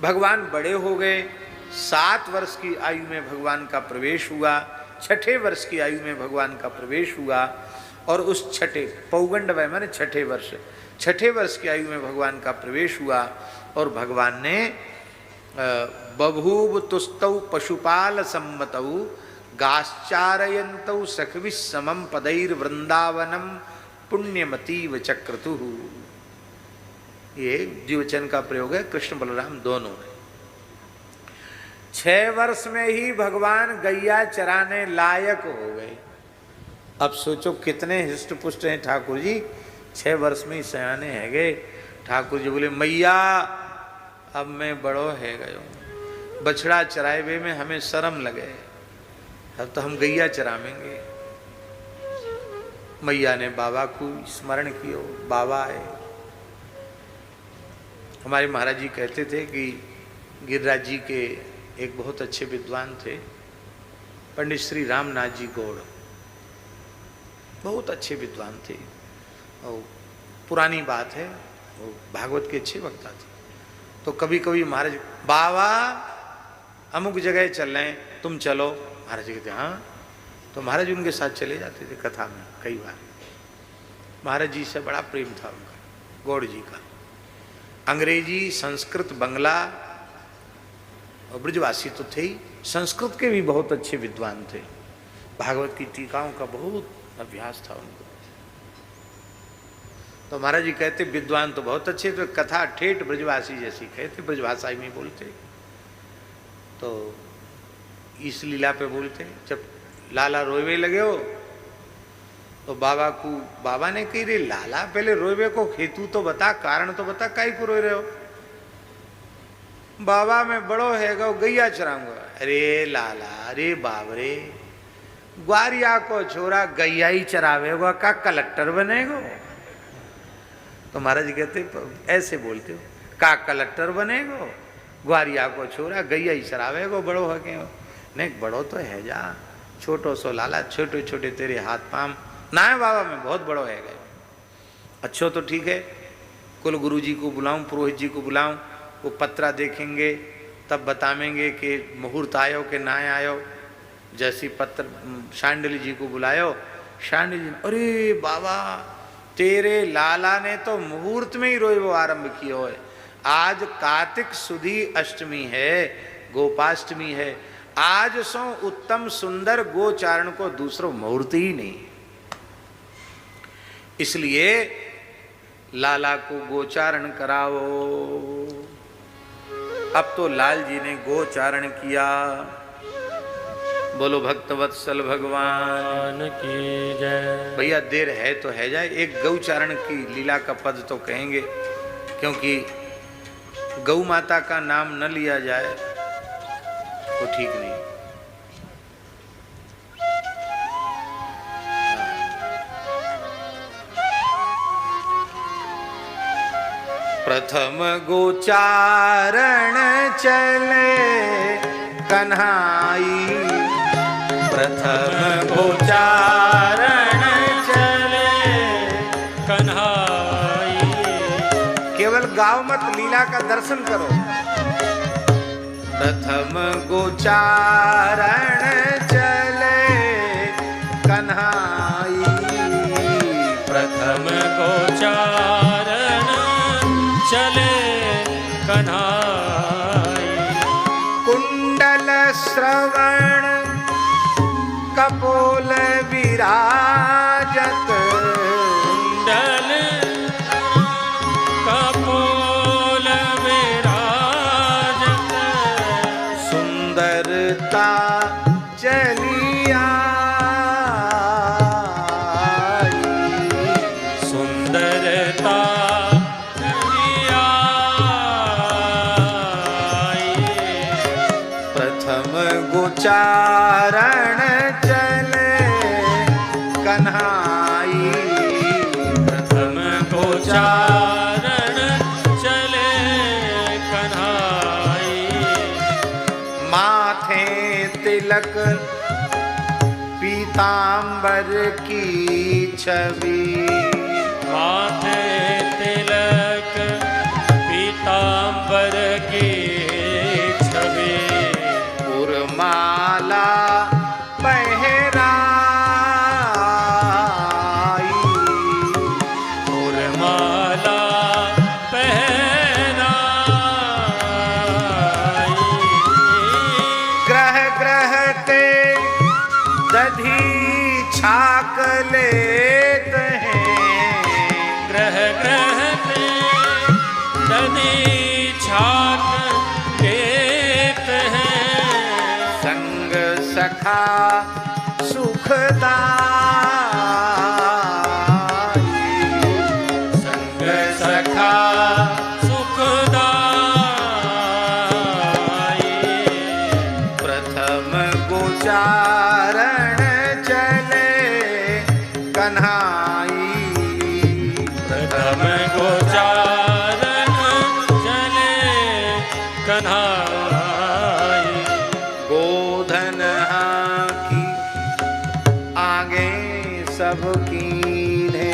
भगवान बड़े हो गए, 7 वर्ष की आयु में भगवान का प्रवेश हुआ, 6ठे वर्ष की आयु में भगवान का प्रवेश हुआ, और उस छठे पौगंड वय माने 6ठे वर्ष, 6ठे वर्ष की आयु में भगवान का प्रवेश हुआ। और भगवान ने बभूव तुस्तौ पशुपाल सम्मतौ गाश्चारयन्तौ सखविः समं पदैर् वृंदावनम पुण्यमतीव चक्रतु। ये द्विवचन का प्रयोग है कृष्ण बलराम दोनों ने। 6 वर्ष में ही भगवान गैया चराने लायक हो गए। अब सोचो कितने हिष्ट पुष्ट हैं ठाकुर जी, 6 वर्ष में ही सयाने है गए। ठाकुर जी बोले मैया अब मैं बड़ो है गयो, बछड़ा चराए हुए में हमें शर्म लगे, अब तो हम गैया चरावेंगे। मैया ने बाबा को स्मरण कियो, बाबा आए। हमारे महाराज जी कहते थे कि गिरिराज जी के एक बहुत अच्छे विद्वान थे पंडित श्री रामनाथ जी गौड़, बहुत अच्छे विद्वान थे और पुरानी बात है, वो भागवत के अच्छे वक्ता थे। तो कभी कभी महाराज बाबा अमुक जगह चल रहे हैं, तुम चलो। महाराज जी कहते हाँ, तो महाराज उनके साथ चले जाते थे कथा में कई बार। महाराज जी से बड़ा प्रेम था उनका, गौड़ जी का। अंग्रेजी, संस्कृत, बंगला और ब्रजवासी तो थे ही, संस्कृत के भी बहुत अच्छे विद्वान थे। भागवत की टीकाओं का बहुत अभ्यास था उनको। तो महाराज जी कहते विद्वान तो बहुत अच्छे, तो कथा ठेठ ब्रजवासी जैसी कहते, ब्रजभाषा में बोलते। तो इस लीला पे बोलते, जब लाला रोवे लगे हो तो बाबा ने कही रे लाला पहले रोवे को हेतु तो बता, कारण तो बता, काई को रोए रहे हो। बाबा मैं बड़ो है गो गैया चराऊंगा। अरे लाला, अरे बाबरे, ग्वारिया को छोरा गैया ही चरावेगा का कलेक्टर बनेगो। तो महाराज जी कहते ऐसे बोलते हो, का कलेक्टर बनेगो, ग्वारिया को छोरा गैया ही चरावेगो, बड़ो है क्यों। नहीं बड़ो तो है जा, छोटो सो लाला, छोटे छोटे तेरे हाथ पाम ना है बाबा, मैं बहुत बड़ो है गए। अच्छो तो ठीक है, कुल गुरु जी को बुलाऊं, पुरोहित जी को बुलाऊं, वो पत्रा देखेंगे तब बतावेंगे कि मुहूर्त आयो कि ना आयो। जैसी पत्र शांडिल जी को बुलायो, शांडिल जी अरे बाबा तेरे लाला ने तो मुहूर्त में ही रोइबो आरंभ किया है। आज कार्तिक सुधी अष्टमी है, गोपाष्टमी है, आज सो उत्तम सुंदर गोचारण को दूसरो मुहूर्त ही नहीं। इसलिए लाला को गोचारण कराओ। अब तो लाल जी ने गोचारण किया। बोलो भक्तवत्सल भगवान की जय। भैया देर है तो है जाए, एक गौचारण की लीला का पद तो कहेंगे, क्योंकि गौ माता का नाम न लिया जाए तो ठीक नहीं। प्रथम गोचारण चले कन्हाई, प्रथम गोचारण चले कन्हाई। केवल गाओ मत, लीला का दर्शन करो। प्रथम गोचारण चले कन्हाई, प्रथम गोचारण चले कन्हाई। कुंडल श्रवण कपोल विराजत, कुंडल कपोल विराजत, सुंदरता चलिया, सुंदरता चलिया। प्रथम गोचारण चले कन्हाई, प्रथम गोचारण चले कन्हाई। माथे तिलक पीतांबर की छवि, माथे तिलक पीतांबर की सुखदाई, संग सखा सुखदाई। प्रथम गोचारण चले कन्हाई, प्रथम गोचारण चले कन्हाई। गोधन हाकी आगे सब कीन्हे,